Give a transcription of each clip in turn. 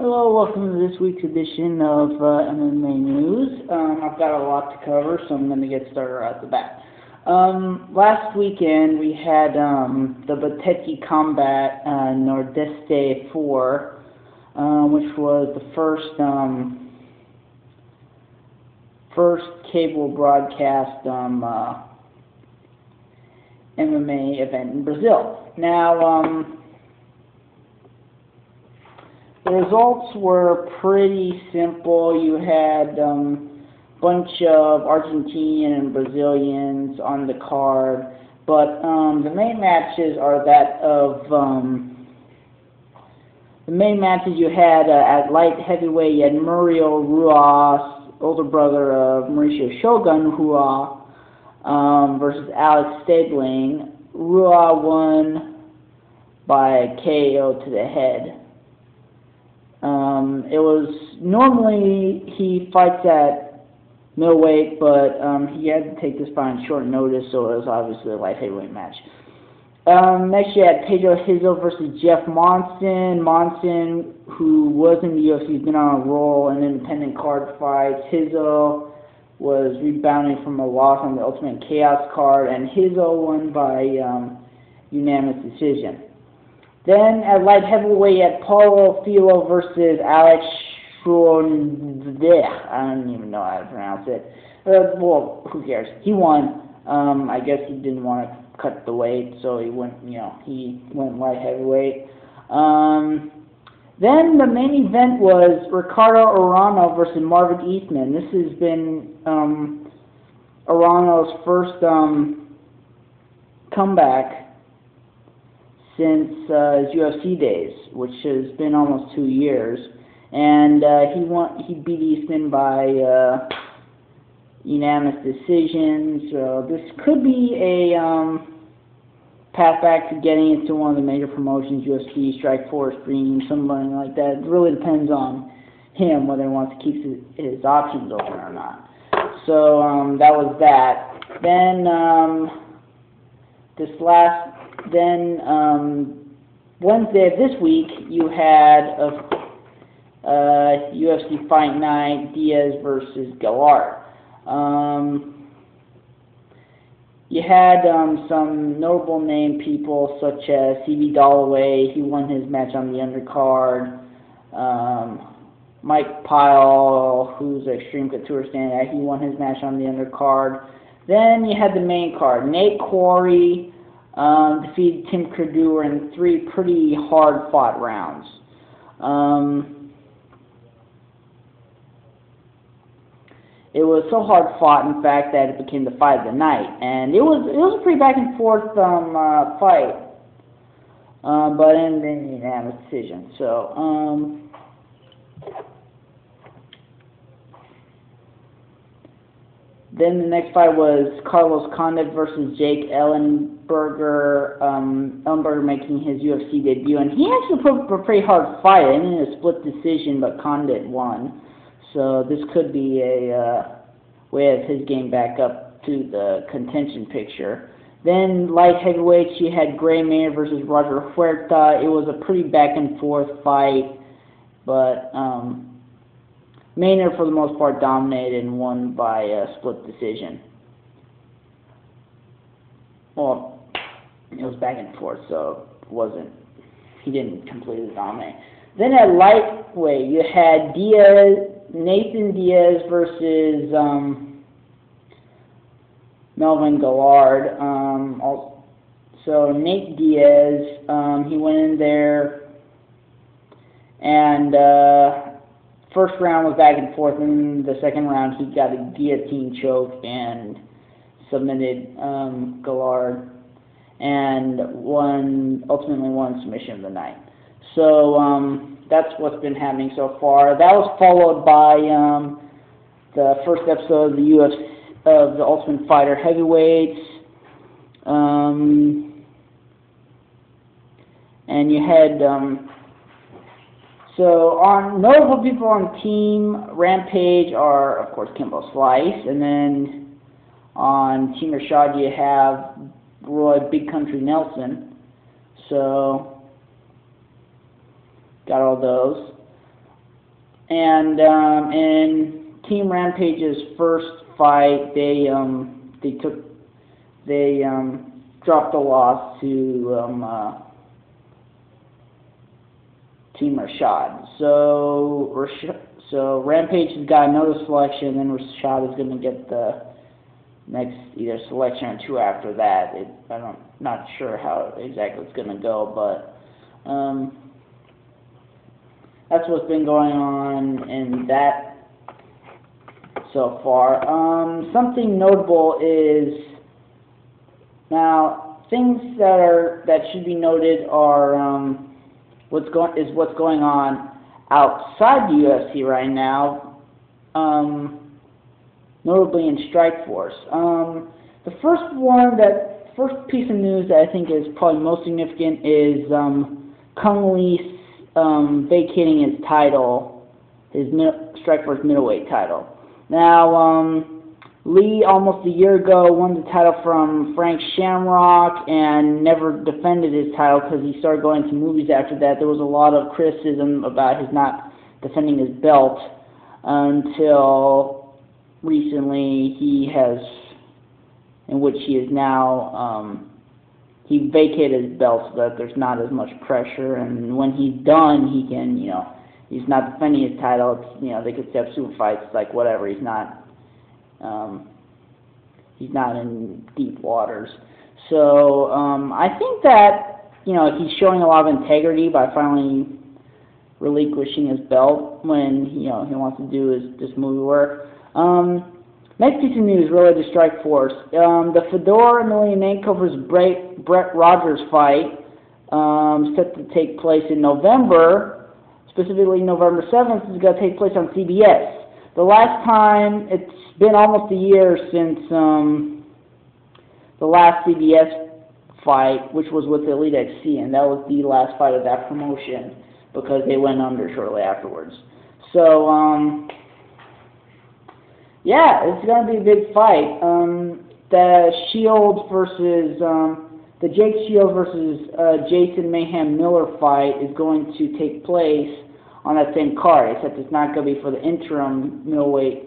Hello, welcome to this week's edition of MMA News. I've got a lot to cover, so I'm going to get started right at the bat. Last weekend we had the Botecchi Combat Nordeste 4, which was the first cable broadcast MMA event in Brazil. Now, the results were pretty simple. You had a bunch of Argentinian and Brazilians on the card, but the main matches are that of the main matches you had at light heavyweight. You had Muriel Ruas, older brother of Mauricio Shogun Rua, versus Alex Stabling. Rua won by KO to the head. It was normally he fights at middleweight, but he had to take this fight on short notice, so it was obviously a light heavyweight match. Next you had Pedro Rizzo versus Jeff Monson. Monson, who was in the UFC, has been on a roll in independent card fights. Rizzo was rebounding from a loss on the Ultimate Chaos card, and Rizzo won by unanimous decision. Then at light heavyweight, you had Paulo Filho versus Alex Schroeder. I don't even know how to pronounce it. Well, who cares? He won. I guess he didn't want to cut the weight, so he went. He went light heavyweight. Then the main event was Ricardo Arano versus Marvin Eastman. This has been Arano's first comeback since his UFC days, which has been almost 2 years, and he beat Eastman by unanimous decision. So this could be a path back to getting into one of the major promotions, UFC, Strikeforce, Green, something like that. It really depends on him whether he wants to keep his options open or not. So that was that. Then Wednesday of this week, you had UFC Fight Night, Diaz versus Gallard. You had some notable name people such as C.B. Dalloway. He won his match on the undercard. Mike Pyle, who's an Extreme Couture stand-out, he won his match on the undercard. Then you had the main card. Nate Quarry defeated Tim Credur in 3 pretty hard-fought rounds. It was so hard-fought, in fact, that it became the fight of the night, and it was a pretty back-and-forth fight, but ended in unanimous decision. So, then the next fight was Carlos Condit versus Jake Ellenberger. Ellenberger making his UFC debut, and he actually put up a pretty hard fight. It ended in a split decision, but Condit won. So this could be a way of his game back up to the contention picture. Then light heavyweights, you had Gray Maynard versus Roger Huerta. It was a pretty back-and-forth fight, but Maynard, for the most part, dominated and won by a split decision. Well, it was back and forth, so he didn't completely dominate. Then at lightweight, you had Nathan Diaz versus Melvin Gallard. So Nate Diaz, he went in there, and first round was back and forth, and the second round he got a guillotine choke and submitted Gallard, and ultimately won submission of the night. So that's what's been happening so far. That was followed by the first episode of the UFC of the Ultimate Fighter heavyweights, and you had so on notable people on Team Rampage are of course Kimbo Slice, and then on Team Rashad you have Roy Big Country Nelson. So got all those. And in Team Rampage's first fight, they dropped the loss to Team Rashad. So Rampage has got another selection, and then Rashad is going to get the next either selection or two after that. I'm not sure how exactly it's going to go, but that's what's been going on in that so far. Something notable is now things that should be noted are what's going on outside the UFC right now, notably in Strikeforce. The first piece of news that I think is probably most significant is Kung Lee vacating his title, his Strikeforce middleweight title. Now, Lee, almost a year ago, won the title from Frank Shamrock and never defended his title because he started going to movies after that. There was a lot of criticism about his not defending his belt until recently in which he is now, he vacated his belt so that there's not as much pressure, and when he's done, he can, he's not defending his title. It's, they could set up super fights, like whatever. He's not in deep waters. So I think that he's showing a lot of integrity by finally relinquishing his belt when he wants to do his movie work. Next piece of news related to Strikeforce. The Fedor Emelianenko versus Brett Rogers fight set to take place in November, specifically November 7th, is going to take place on CBS. The last time, it's been almost a year since the last CBS fight, which was with Elite XC, and that was the last fight of that promotion because they went under shortly afterwards. So, yeah, it's going to be a big fight. The Jake Shields versus Jason Mayhem Miller fight is going to take place on that same card, except it's not going to be for the interim middleweight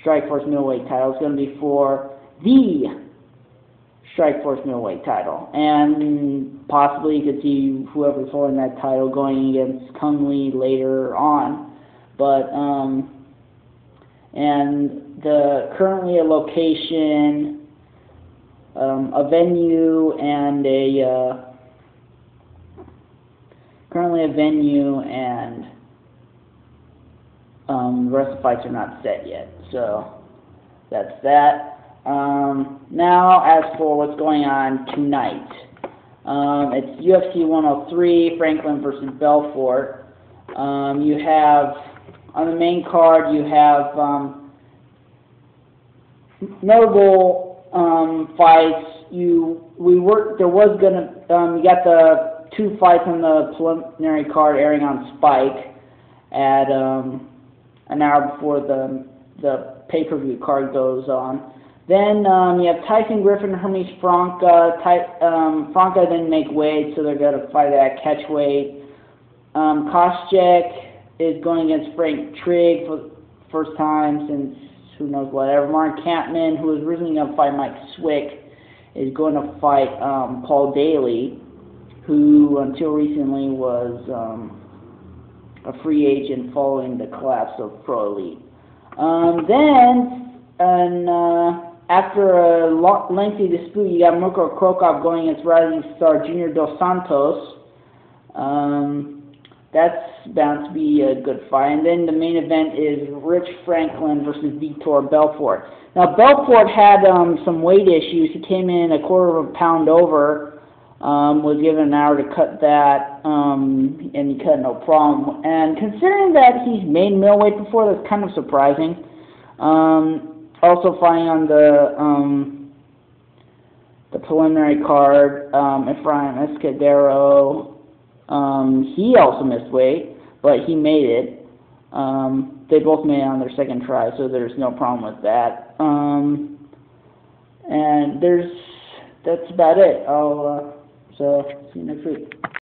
Strikeforce middleweight title. It's going to be for the Strikeforce middleweight title, and possibly you could see whoever's holding that title going against Kung Lee later on. But and currently a location, a venue, and the rest of the fights are not set yet. So that's that. Now, as for what's going on tonight, it's UFC 103, Franklin versus Belfort. You have on the main card, you have notable fights. You got the two fights on the preliminary card airing on Spike at an hour before the pay-per-view card goes on. Then you have Tyson Griffin and Hermes Franca. Franca didn't make weight, so they're going to fight at catchweight. Koscheck is going against Frank Trigg for the first time since who knows whatever. Mark Kampman, who was originally going to fight Mike Swick, is going to fight Paul Daly, who until recently was a free agent following the collapse of Pro Elite. After a lengthy dispute, you got Mirko Cro Cop going against rising star Junior Dos Santos. That's bound to be a good fight. And then the main event is Rich Franklin versus Vitor Belfort. Now, Belfort had some weight issues. He came in a quarter of a pound over, was given an hour to cut that, and he cut no problem. And considering that he's made middleweight before, that's kind of surprising. Also fighting on the preliminary card, Efraim Escudero. He also missed weight, but he made it. They both made it on their second try, so there's no problem with that. And that's about it. So see you next week.